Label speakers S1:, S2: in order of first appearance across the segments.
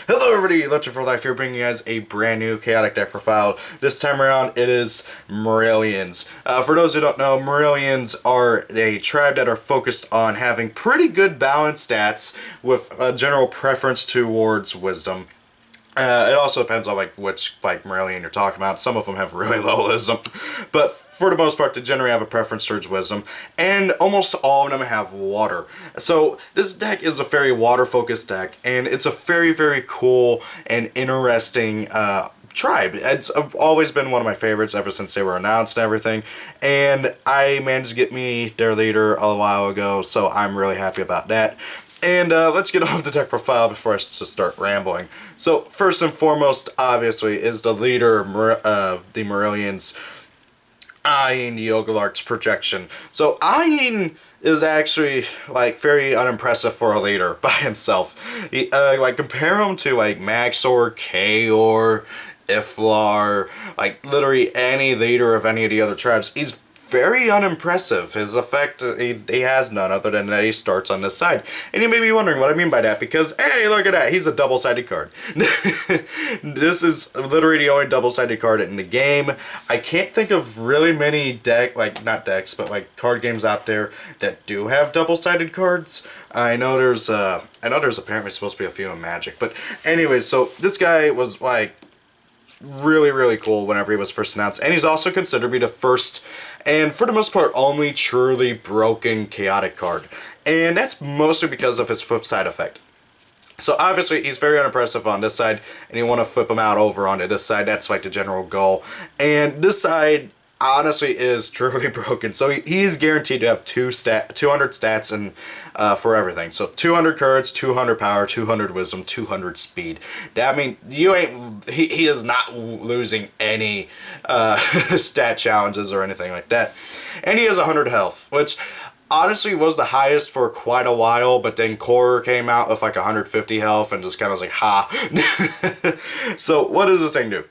S1: Hello everybody, Legend for Life here, bringing you guys a brand new chaotic deck profile. This time around it is Riverlands. For those who don't know, Riverlands are a tribe that are focused on having pretty good balanced stats with a general preference towards wisdom. It also depends on which Marillion you're talking about. Some of them have really low wisdom, but for the most part, they generally have a preference towards wisdom, and almost all of them have water. So this deck is a very water-focused deck, and it's a very cool and interesting tribe. It's always been one of my favorites ever since they were announced and everything, and I managed to get me their leader a while ago, so I'm really happy about that. And let's get off the deck profile before I just start rambling. So first and foremost, obviously, is the leader of the Riverlands, YgoAmino's projection. So Ayin is actually very unimpressive for a leader by himself. He, compare him to Maxor, Kaor, Iflar, literally any leader of any of the other tribes. He's very unimpressive. His effect, he has none other than that he starts on this side. And you may be wondering what I mean by that, because, hey, look at that, he's a double-sided card. This is literally the only double-sided card in the game. I can't think of really many not decks, but card games out there that do have double-sided cards. I know there's apparently supposed to be a few in Magic, but anyways, so this guy was really cool whenever he was first announced, and he's also considered to be the first and for the most part only truly broken chaotic card, and that's mostly because of his flip side effect. So obviously he's very unimpressive on this side, and you want to flip him out over onto this side. That's the general goal, and this side honestly is truly broken. So he is guaranteed to have 200 stats and for everything. So 200 courage, 200 power, 200 wisdom, 200 speed. That means he is not losing any stat challenges or anything like that. And he has 100 health, which honestly was the highest for quite a while, but then Core came out with 150 health and just kind of was ha. So what does this thing do?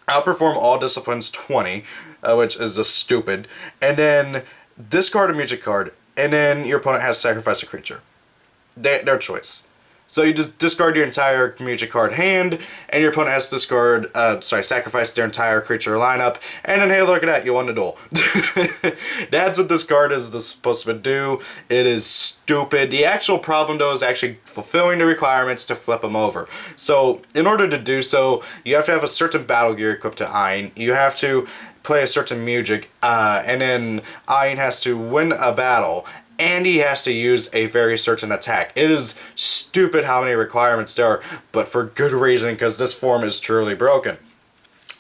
S1: Outperform all disciplines 20, which is just stupid, and then discard a music card, and then your opponent has to sacrifice a creature. Their choice. So you just discard your entire music card hand, and your opponent has to sacrifice their entire creature lineup, and then hey, look at that, you won the duel. That's what this card is supposed to do. It is stupid. The actual problem, though, is actually fulfilling the requirements to flip them over. So in order to do so, you have to have a certain battle gear equipped to Ayin. You have to play a certain music, and then Ayin has to win a battle, and he has to use a very certain attack. It is stupid how many requirements there are, but for good reason, because this form is truly broken.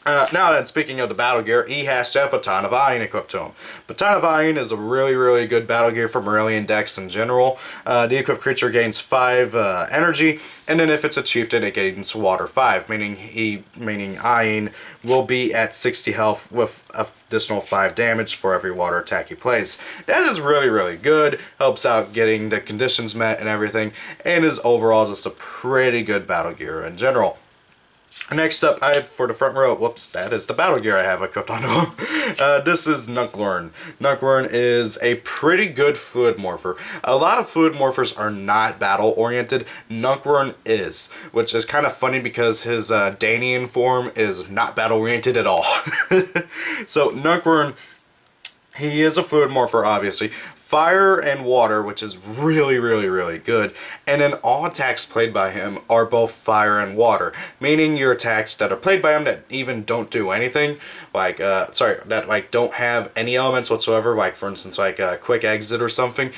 S1: Now then, speaking of the battle gear, he has to have Baton of Ayin equipped to him. Baton of Ayin is a really good battle gear for Marillion decks in general. The equipped creature gains 5 energy, and then if it's a chieftain, it gains water 5, meaning Ayin will be at 60 health with additional 5 damage for every water attack he plays. That is really good, helps out getting the conditions met and everything, and is overall just a pretty good battle gear in general. Next up, for the front row, whoops, that is the battle gear I have equipped onto him. This is Nuklearn. Nuklearn is a pretty good fluid morpher. A lot of fluid morphers are not battle-oriented. Nuklearn is, which is kind of funny because his Danian form is not battle-oriented at all. So Nuklearn, he is a fluid morpher, obviously. Fire and water, which is really good, and then all attacks played by him are both fire and water, meaning your attacks that are played by him that even don't do anything, that don't have any elements whatsoever, for instance a quick exit or something,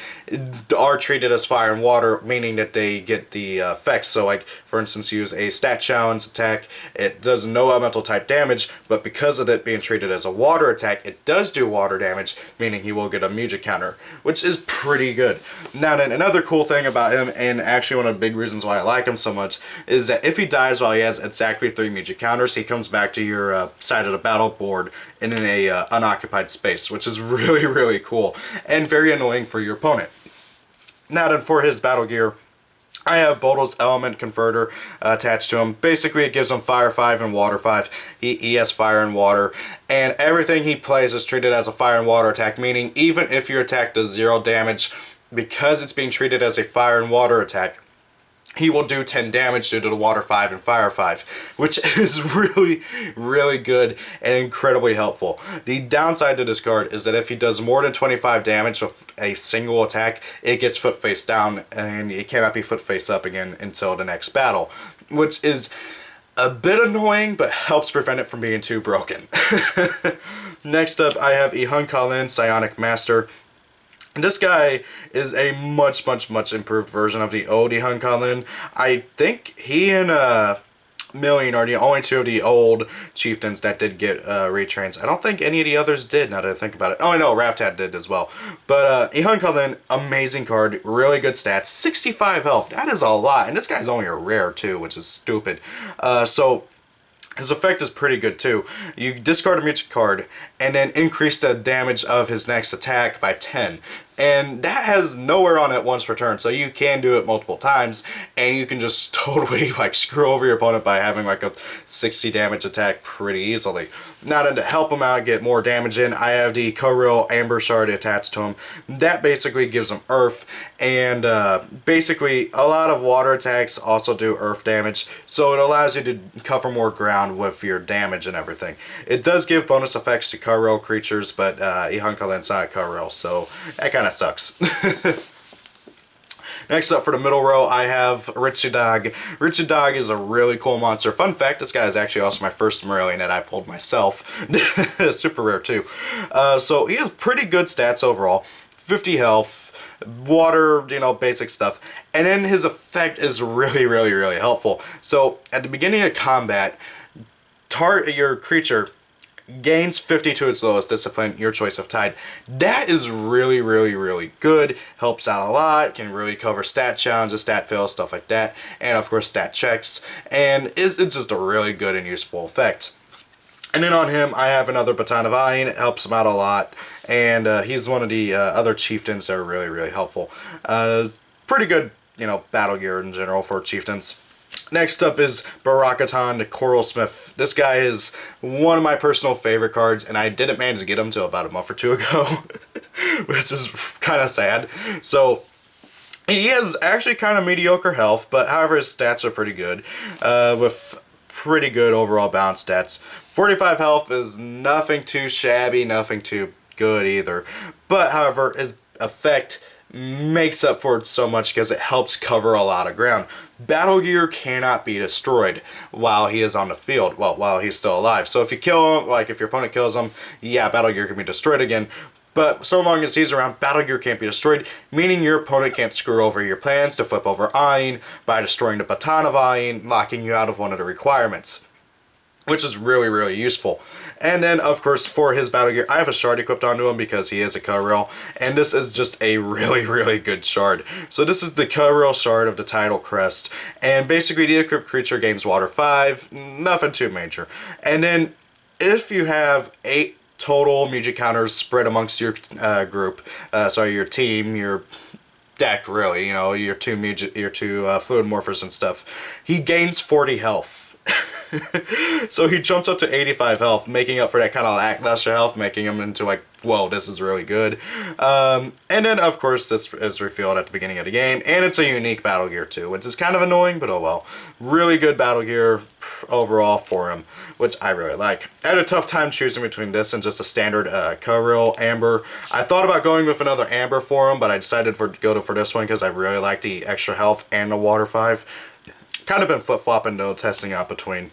S1: are treated as fire and water, meaning that they get the effects. So for instance, use a stat challenge attack, it does no elemental type damage, but because of it being treated as a water attack, it does do water damage, meaning he will get a music counter, which is pretty good. Now then, another cool thing about him, and actually one of the big reasons why I like him so much, is that if he dies while he has exactly 3 music counters, he comes back to your side of the battle board in a unoccupied space, which is really cool, and very annoying for your opponent. Now then, for his battle gear, I have Bodo's Element Converter attached to him. Basically, it gives him Fire 5 and Water 5. He has Fire and Water, and everything he plays is treated as a Fire and Water attack, meaning even if your attack does 0 damage, because it's being treated as a Fire and Water attack, he will do 10 damage due to the Water 5 and Fire 5, which is really, really good and incredibly helpful. The downside to this card is that if he does more than 25 damage with a single attack, it gets foot face down, and it cannot be foot face up again until the next battle, which is a bit annoying, but helps prevent it from being too broken. Next up, I have Untitled Psionic Master. This guy is a much improved version of the old Untitled. I think he and Million are the only two of the old chieftains that did get retrains. I don't think any of the others did, now that I think about it. Oh, I know, Raftad did as well. But Untitled, amazing card, really good stats, 65 health, that is a lot. And this guy's only a rare too, which is stupid. So his effect is pretty good too. You discard a mutant card and then increase the damage of his next attack by 10. And that has nowhere on it once per turn, so you can do it multiple times, and you can just totally like screw over your opponent by having like a 60 damage attack pretty easily. Now then, to help him out, get more damage in, I have the Coral Amber Shard attached to him. That basically gives him Earth, and basically a lot of water attacks also do Earth damage, so it allows you to cover more ground with your damage and everything. It does give bonus effects to Coral creatures, but Untitled not Coral, so that kind of sucks. Next up for the middle row, I have Richudag. Richudag is a really cool monster. Fun fact, this guy is actually also my first Marillion that I pulled myself. Super rare too. So he has pretty good stats overall. 50 health, water, you know, basic stuff. And then his effect is really helpful. So at the beginning of combat, your creature gains 50 to its lowest discipline, your choice of tide. That is really good, helps out a lot, can really cover stat challenges, stat fails, stuff like that, and of course stat checks, and it's just a really good and useful effect. And then on him, I have another Baton of Iron. It helps him out a lot, and he's one of the other chieftains that are really helpful. Pretty good, you know, battle gear in general for chieftains. Next up is Barakatan, the Coral Smith. This guy is one of my personal favorite cards, and I didn't manage to get him until about a month or two ago, which is kind of sad. So he has actually kind of mediocre health, but however his stats are pretty good, with pretty good overall balance stats. 45 health is nothing too shabby, nothing too good either, but however his effect makes up for it so much because it helps cover a lot of ground. Battle gear cannot be destroyed while he is on the field, well, while he's still alive. So if you kill him, like if your opponent kills him, yeah, battle gear can be destroyed again. But so long as he's around, battle gear can't be destroyed, meaning your opponent can't screw over your plans to flip over Ayn by destroying the Baton of Ayn, locking you out of one of the requirements, which is really useful. And then, of course, for his battle gear, I have a shard equipped onto him because he is a Coral, and this is just a really good shard. So this is the Coral shard of the Tidal Crest, and basically the equipped creature gains Water 5, nothing too major. And then, if you have 8 total music counters spread amongst your group, sorry, your team, your deck, really, you know, your two fluid morphers and stuff, he gains 40 health. So he jumps up to 85 health, making up for that kind of lackluster health, making him into like, whoa, this is really good. And then, of course, this is revealed at the beginning of the game, and it's a unique battle gear too, which is kind of annoying, but oh well. Really good battle gear overall for him, which I really like. I had a tough time choosing between this and just a standard Coral Amber. I thought about going with another Amber for him, but I decided to go for this one because I really like the extra health and the Water 5. Kind of been flip-flopping though, testing out between.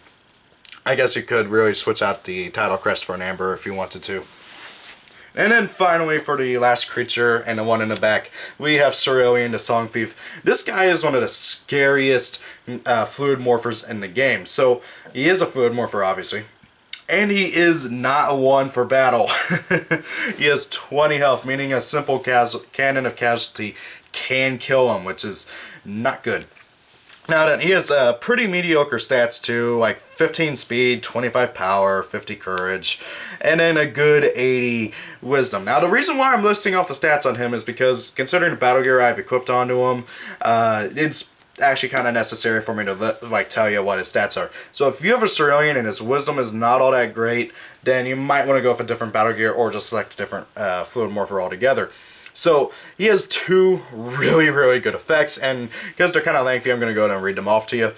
S1: I guess you could really switch out the Tidal Crest for an Amber if you wanted to. And then finally, for the last creature and the one in the back, we have Cerulean, the Song Thief. This guy is one of the scariest fluid morphers in the game. So he is a fluid morpher, obviously, and he is not one for battle. He has 20 health, meaning a simple cannon of casualty can kill him, which is not good. Now then, he has pretty mediocre stats too, like 15 speed, 25 power, 50 courage, and then a good 80 wisdom. Now the reason why I'm listing off the stats on him is because, considering the battle gear I've equipped onto him, it's actually kind of necessary for me to tell you what his stats are. So if you have a Cerulean and his wisdom is not all that great, then you might want to go for different battle gear or just select a different fluid morpher altogether. So he has two really, really good effects, and because they're kind of lengthy, I'm going to go ahead and read them off to you.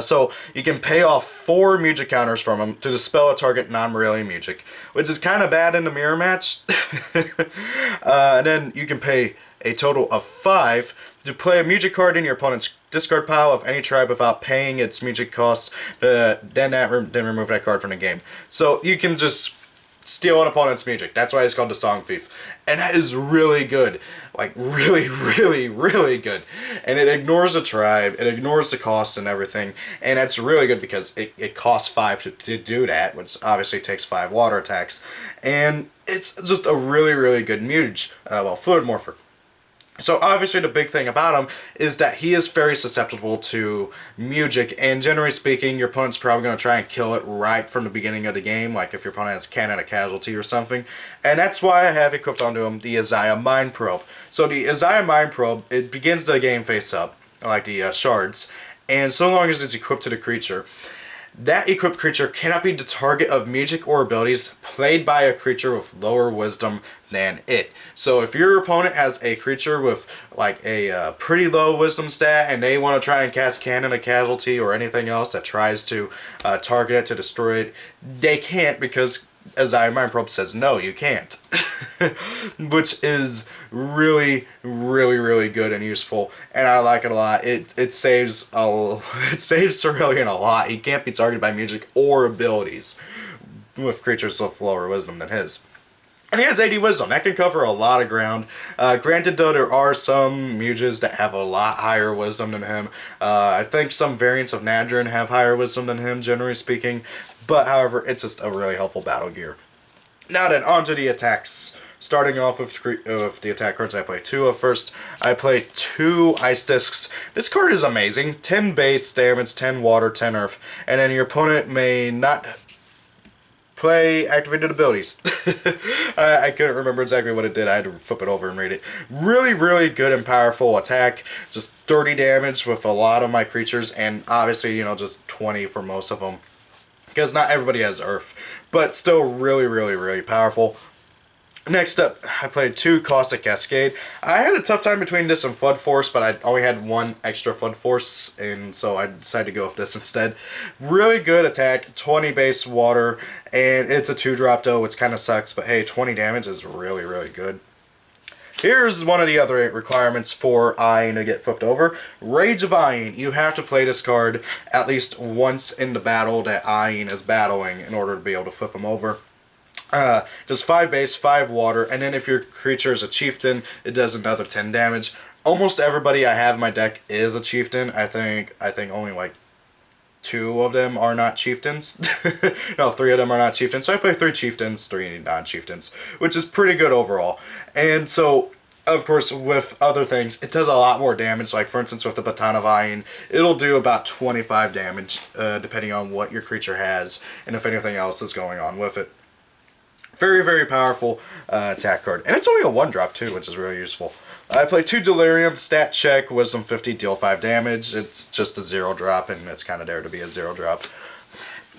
S1: So you can pay off 4 music counters from him to dispel a target non-Morellian music, which is kind of bad in the mirror match. And then you can pay a total of 5 to play a music card in your opponent's discard pile of any tribe without paying its music cost. Then remove that card from the game. So you can just steal an opponent's music. That's why it's called the Song Thief. And that is really good. Like, really, really, really good. And it ignores the tribe, it ignores the cost and everything. And that's really good because it costs 5 to do that, which obviously takes 5 water attacks. And it's just a really, really good Muge. Fluid Morpher. So obviously the big thing about him is that he is very susceptible to music, and generally speaking, your opponent's probably going to try and kill it right from the beginning of the game, like if your opponent has Cannon a Casualty or something. And that's why I have equipped onto him the Isaiah Mind Probe. So the Isaiah Mind Probe, it begins the game face up, like the shards, and so long as it's equipped to the creature, that equipped creature cannot be the target of music or abilities played by a creature with lower wisdom than it. So if your opponent has a creature with like a pretty low wisdom stat and they want to try and cast Cannon a Casualty or anything else that tries to target it to destroy it, they can't because Isaiah Mind Probe says no, you can't. Which is really, really, really good and useful, and I like it a lot. It saves Cerulean a lot. He can't be targeted by music or abilities with creatures with lower wisdom than his. And he has 80 wisdom. That can cover a lot of ground. Granted, though, there are some Muges that have a lot higher wisdom than him. I think some variants of Nadrin have higher wisdom than him, generally speaking. But, however, it's just a really helpful battle gear. Now then, on to the attacks. Starting off with the attack cards I play 2 of first. I play 2 Ice Discs. This card is amazing. 10 base damage, 10 water, 10 earth. And then your opponent may not play activated abilities. I couldn't remember exactly what it did. I had to flip it over and read it. Really, really good and powerful attack. Just 30 damage with a lot of my creatures, and obviously, just 20 for most of them. Because not everybody has Earth. But still really, really, really powerful. Next up, I played 2 Caustic Cascade. I had a tough time between this and Flood Force, but I only had 1 extra Flood Force, and so I decided to go with this instead. Really good attack, 20 base water, and it's a 2-drop though, which kind of sucks, but hey, 20 damage is really, really good. Here's one of the other requirements for Ayin to get flipped over. Rage of Ayin. You have to play this card at least once in the battle that Ayin is battling in order to be able to flip him over. Does 5 base, 5 water, and then if your creature is a chieftain, it does another 10 damage. Almost everybody I have in my deck is a chieftain. I think only like 2 of them are not chieftains. No, 3 of them are not chieftains. So I play 3 chieftains, 3 non-chieftains, which is pretty good overall. And so, of course, with other things, it does a lot more damage. Like, for instance, with the Baton of Ayin, it'll do about 25 damage, depending on what your creature has and if anything else is going on with it. Very, very powerful attack card. And it's only a 1-drop, too, which is really useful. I play 2 Delirium, stat check, wisdom 50, deal 5 damage. It's just a 0-drop, and it's kind of there to be a 0-drop.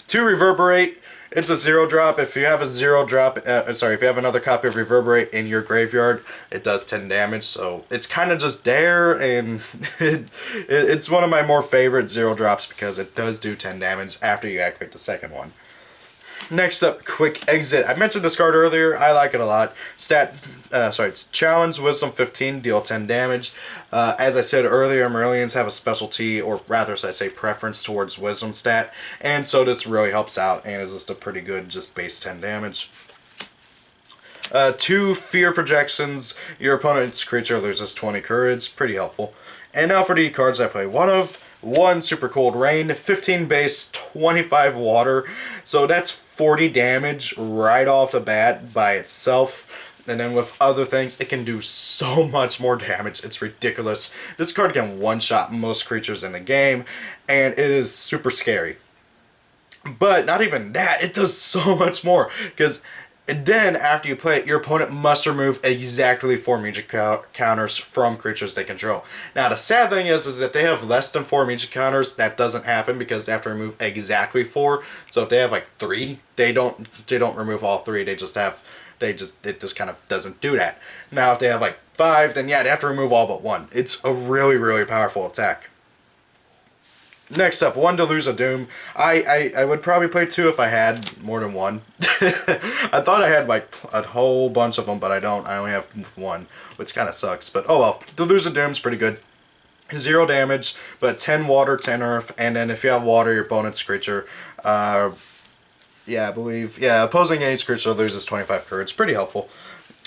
S1: 2 Reverberate. It's a 0-drop. If you have a 0-drop, if you have another copy of Reverberate in your graveyard, it does 10 damage. So it's kind of just there, and it's one of my more favorite 0-drops because it does do 10 damage after you activate the second one. Next up, Quick Exit. I mentioned this card earlier. I like it a lot. It's Challenge, Wisdom 15, deal 10 damage. As I said earlier, Merlians have a specialty, or rather, I say preference towards Wisdom stat, and so this really helps out, and is just a pretty good, just base 10 damage. 2 Fear Projections. Your opponent's creature loses 20 courage. Pretty helpful. And now for the cards I play 1 of. 1 Super Cold Rain, 15 base, 25 water. So that's 40 damage right off the bat by itself. And then with other things, it can do so much more damage. It's ridiculous. This card can one-shot most creatures in the game, and it is super scary. But not even that, it does so much more. Because And then, after you play it, your opponent must remove exactly 4 music counters from creatures they control. Now, the sad thing is that they have less than 4 music counters. That doesn't happen because they have to remove exactly 4. So if they have like 3, they don't remove all 3. It just kind of doesn't do that. Now, if they have like 5, then yeah, they have to remove all but 1. It's a really, really powerful attack. Next up, 1 Deluge of Doom. I would probably play 2 if I had more than 1. I thought I had like a whole bunch of them, but I don't. I only have 1, which kind of sucks. But oh well, Deluge of Doom's pretty good. 0 damage, but 10 water, 10 earth, and then if you have water, your opponent's creature, opposing each creature loses 25 courage. Pretty helpful.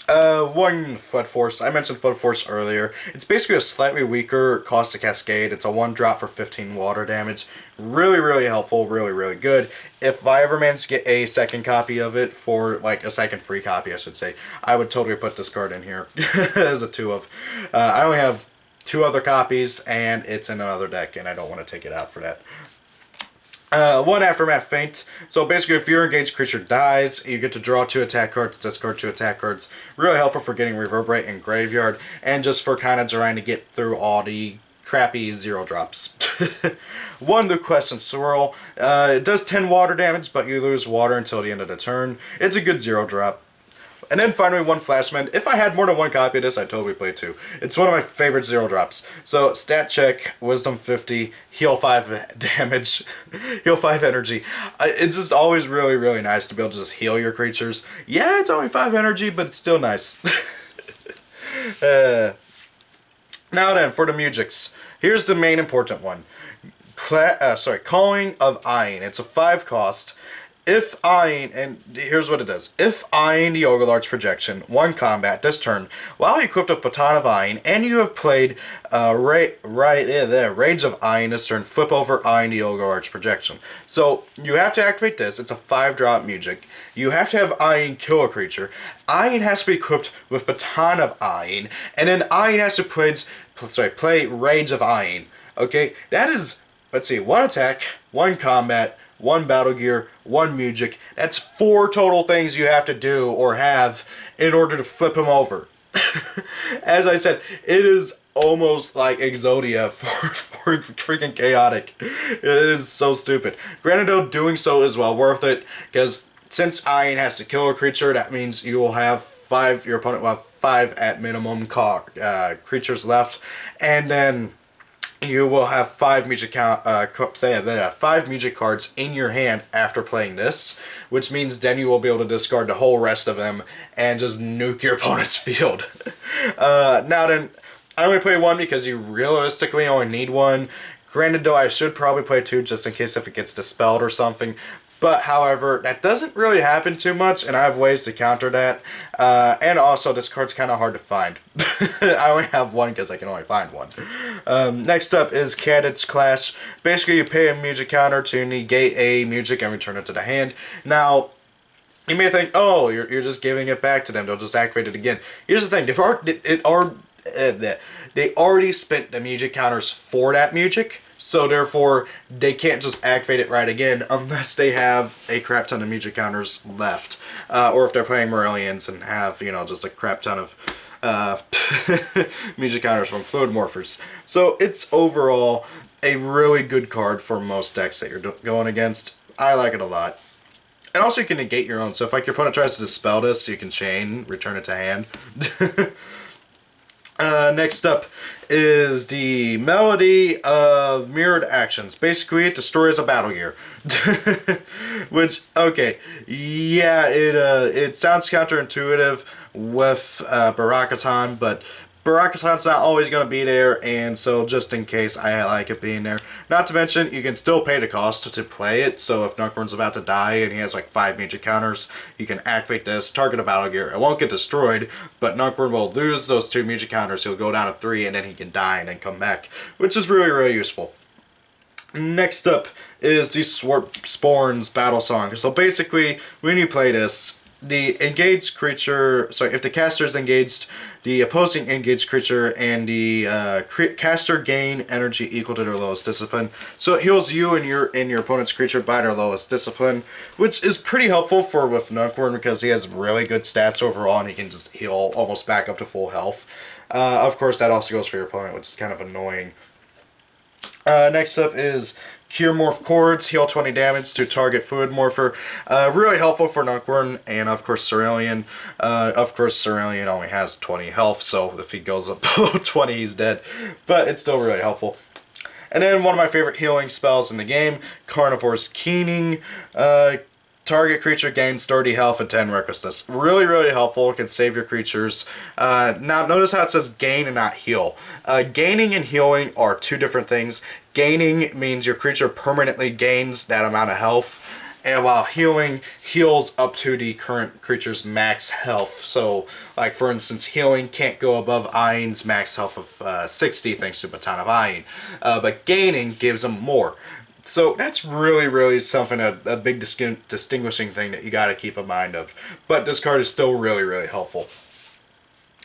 S1: 1 Foot Force. I mentioned Foot Force earlier. It's basically a slightly weaker Caustic Cascade. It's a 1 drop for 15 water damage. Really, really helpful. Really, really good. If I ever manage to get a second copy of it, for like a second free copy, I should say, I would totally put this card in here as a 2 of. I only have 2 other copies, and it's in another deck, and I don't want to take it out for that. 1 Aftermath Feint. So basically, if your engaged creature dies, you get to draw 2 attack cards, discard 2 attack cards. Really helpful for getting Reverberate and Graveyard, and just for kind of trying to get through all the crappy 0 drops. 1 Luke Quest and Swirl. It does 10 water damage, but you lose water until the end of the turn. It's a good 0 drop. And then finally, 1 Flashman. If I had more than 1 copy of this, I'd totally play 2. It's one of my favorite 0 drops. So, stat check, Wisdom 50, heal 5 damage, heal 5 energy. It's just always really, really nice to be able to just heal your creatures. Yeah, it's only 5 energy, but it's still nice. Now then, for the musics. Here's the main important one. Calling of Eyen. It's a 5 cost. If eyeing, and here's what it does. If eyeing the Ogre projection, 1 combat this turn, while equipped with Baton of Eyeing, and you have played Rage of Eyeing this turn, flip over Eyeing the Ogre projection. So, you have to activate this. It's a 5-drop music. You have to have Eyeing kill a creature. Eyeing has to be equipped with Baton of Eyeing, and then Eyeing has to play Rage of Eyeing. Okay, that is, let's see, 1 attack, 1 combat, 1 battle gear, 1 music. That's 4 total things you have to do or have in order to flip him over. As I said, it is almost like Exodia for freaking chaotic. It is so stupid. Granted though, doing so is well worth it, because since Eyen has to kill a creature, that means you will have 5, your opponent will have 5 at minimum creatures left, and then you will have 5 music 5 music cards in your hand after playing this, which means then you will be able to discard the whole rest of them and just nuke your opponent's field. Now then, I only play 1 because you realistically only need 1. Granted though, I should probably play 2 just in case if it gets dispelled or something. But, however, that doesn't really happen too much, and I have ways to counter that. And also, this card's kind of hard to find. I only have 1 because I can only find 1. Next up is Cadet's Clash. Basically, you pay a music counter to negate a music and return it to the hand. Now, you may think, oh, you're just giving it back to them. They'll just activate it again. Here's the thing. They already spent the music counters for that music. So therefore, they can't just activate it right again unless they have a crap ton of music counters left. Or if they're playing Marillions and have, just a crap ton of music counters from Fluid Morphers. So it's overall a really good card for most decks that you're going against. I like it a lot. And also you can negate your own. So if like your opponent tries to dispel this, you can chain, return it to hand. Next up is the Melody of Mirrored Actions. Basically, it destroys a battle gear. Which, okay, yeah, it sounds counterintuitive with Barakaton, but Barakaton's not always going to be there, and so just in case, I like it being there. Not to mention, you can still pay the cost to play it, so if Nukworm's about to die and he has like 5 music counters, you can activate this, target a battle gear. It won't get destroyed, but Nukworm will lose those 2 music counters, he'll go down to 3, and then he can die and then come back, which is really, really useful. Next up is the Sporn's Battle Song. So basically, when you play this, the engaged creature, sorry, if the caster is engaged, the opposing engaged creature and the caster gain energy equal to their lowest discipline. So it heals you and your opponent's creature by their lowest discipline, which is pretty helpful for with Nunkwern because he has really good stats overall and he can just heal almost back up to full health. Of course, that also goes for your opponent, which is kind of annoying. Next up is Cure Morph Chords, heal 20 damage to target Fluid Morpher. Really helpful for Nunkwern, and of course Cerulean. Of course Cerulean only has 20 health, so if he goes up below 20 he's dead. But it's still really helpful. And then one of my favorite healing spells in the game, Carnivore's Keening. Target creature gains 30 health and 10 recklessness. Really, really helpful. It can save your creatures. Now, notice how it says gain and not heal. Gaining and healing are two different things. Gaining means your creature permanently gains that amount of health, and while healing heals up to the current creature's max health. So, like for instance, healing can't go above Ain's max health of 60 thanks to Baton of Ain, but gaining gives them more. So that's really, really something, a big distinguishing thing that you got to keep in mind of. But this card is still really, really helpful.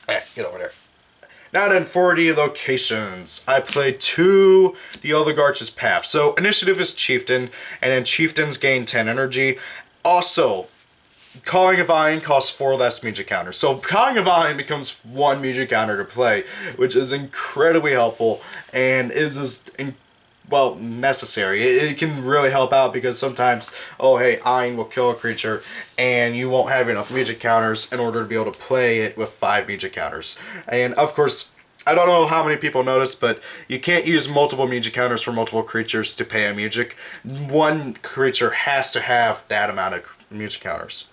S1: Get over there. Now then, for the locations, I played 2 the Oligarch's Path. So initiative is Chieftain, and then Chieftains gain 10 energy. Also, Calling of Ain costs 4 less magic counters. So Calling of Ain becomes 1 magic counter to play, which is incredibly helpful and is just necessary. It can really help out because sometimes, oh hey, Ain will kill a creature and you won't have enough magic counters in order to be able to play it with 5 magic counters. And of course, I don't know how many people noticed, but you can't use multiple magic counters for multiple creatures to pay a magic. One creature has to have that amount of magic counters,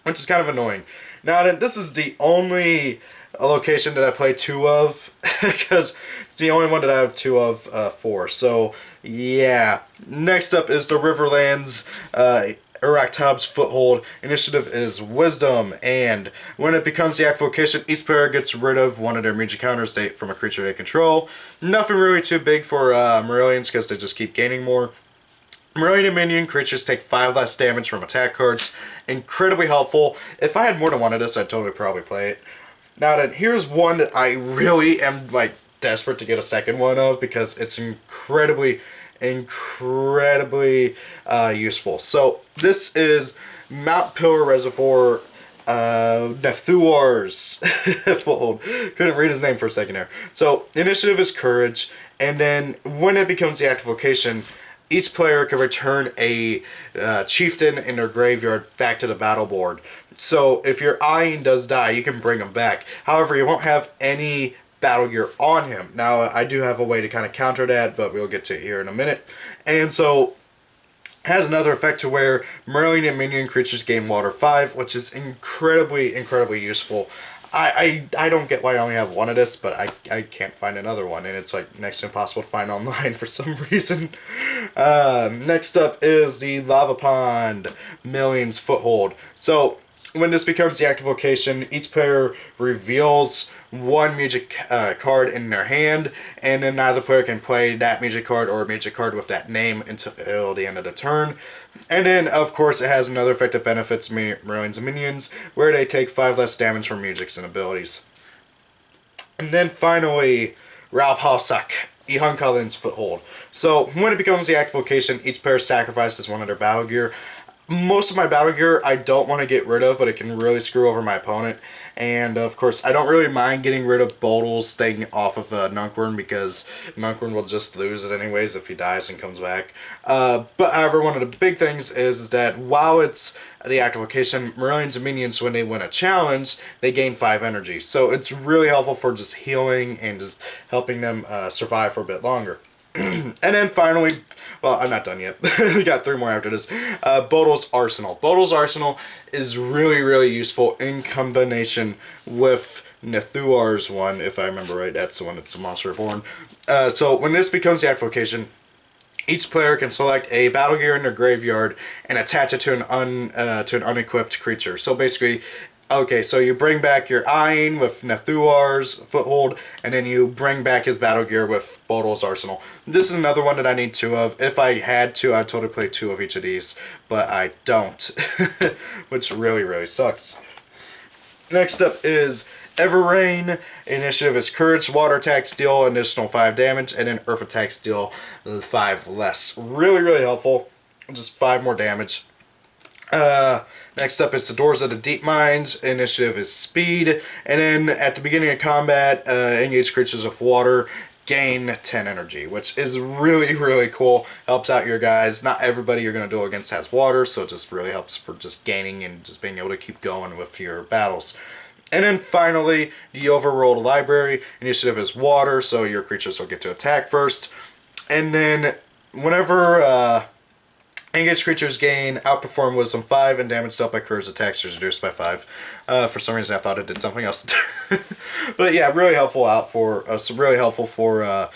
S1: which is kind of annoying. Now then, this is the only location that I play 2 of, because it's the only one that I have 2 of 4. So, yeah. Next up is the Riverlands, Erectab's Foothold. Initiative is Wisdom, and when it becomes the active location, each player gets rid of one of their magic counters from a creature they control. Nothing really too big for Marillions, because they just keep gaining more. Marillion and minion creatures take 5 less damage from attack cards. Incredibly helpful. If I had more than one of this, I'd totally probably play it. Now then, here's one that I really am desperate to get a second one of because it's incredibly useful. So this is Mount Pillar Reservoir Nethuar's Foothold. Couldn't read his name for a second there. So initiative is Courage, and then when it becomes the active location, each player can return a chieftain in their graveyard back to the battle board. So if your Ain does die, you can bring him back. However, you won't have any battle gear on him. Now, I do have a way to kind of counter that, but we'll get to it here in a minute. And so, it has another effect to where Marillion and minion creatures gain Water 5, which is incredibly useful. I don't get why I only have one of this, but I can't find another one, and it's next to impossible to find online for some reason. Next up is the Lava Pond Million's Foothold. So when this becomes the active location, each player reveals 1 magic card in their hand, and then neither player can play that magic card or a magic card with that name until the end of the turn. And then, of course, it has another effect that benefits Marillion's minions, where they take 5 less damage from magics and abilities. And then finally, Ralphalsak, Ihunkalin's Foothold. So when it becomes the active location, each player sacrifices one of their battle gear. Most of my battle gear I don't want to get rid of, but it can really screw over my opponent. And of course, I don't really mind getting rid of Bodil's staying off of Nunkwern, because Nunkwern will just lose it anyways if he dies and comes back. But however, one of the big things is that while it's the active location, Marillion's minions, when they win a challenge, they gain 5 energy. So it's really helpful for just healing and just helping them survive for a bit longer. And then finally, well, I'm not done yet. We got 3 more after this. Bodil's Arsenal. Bodil's Arsenal is really useful in combination with Nethuar's one, if I remember right. That's the one that's the Monster Reborn. So when this becomes the active location, each player can select a battle gear in their graveyard and attach it to an unequipped creature. So basically, Okay, so you bring back your Ayn with Nethuar's Foothold, and then you bring back his battle gear with Bodol's Arsenal. This is another one that I need 2 of. If I had to, I'd totally play 2 of each of these, but I don't, which really, really sucks. Next up is Everrain. Initiative is Courage, Water attacks deal additional 5 damage, and then Earth attacks deal 5 less. Really, really helpful. Just 5 more damage. Next up is the Doors of the Deep Mines. Initiative is Speed. And then at the beginning of combat, engage creatures with water, gain 10 energy, which is really, really cool. Helps out your guys. Not everybody you're going to do against has water, so it just really helps for just gaining and just being able to keep going with your battles. And then finally, the Overworld Library. Initiative is Water, so your creatures will get to attack first. And then whenever engaged creatures gain Outperform Wisdom 5 and damage dealt by Courage attacks is reduced by 5. For some reason I thought it did something else. But yeah, really helpful really helpful for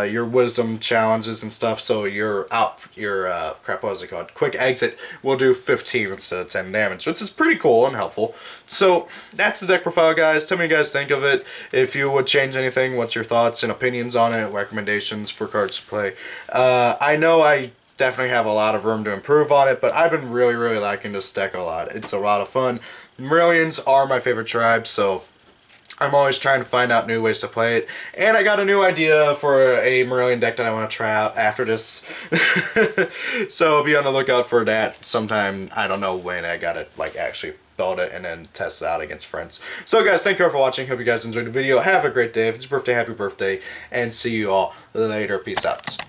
S1: your wisdom challenges and stuff. So your what was it called? Quick exit will do 15 instead of 10 damage, which is pretty cool and helpful. So that's the deck profile, guys. Tell me what you guys think of it. If you would change anything, what's your thoughts and opinions on it? Recommendations for cards to play. I know I definitely have a lot of room to improve on it, but I've been really, really liking this deck a lot. It's a lot of fun. Marillions are my favorite tribe, so I'm always trying to find out new ways to play it. And I got a new idea for a Marillion deck that I want to try out after this. So be on the lookout for that sometime. I don't know when. I gotta actually build it and then test it out against friends. So guys, thank you all for watching. Hope you guys enjoyed the video. Have a great day. If it's your birthday, happy birthday. And see you all later. Peace out.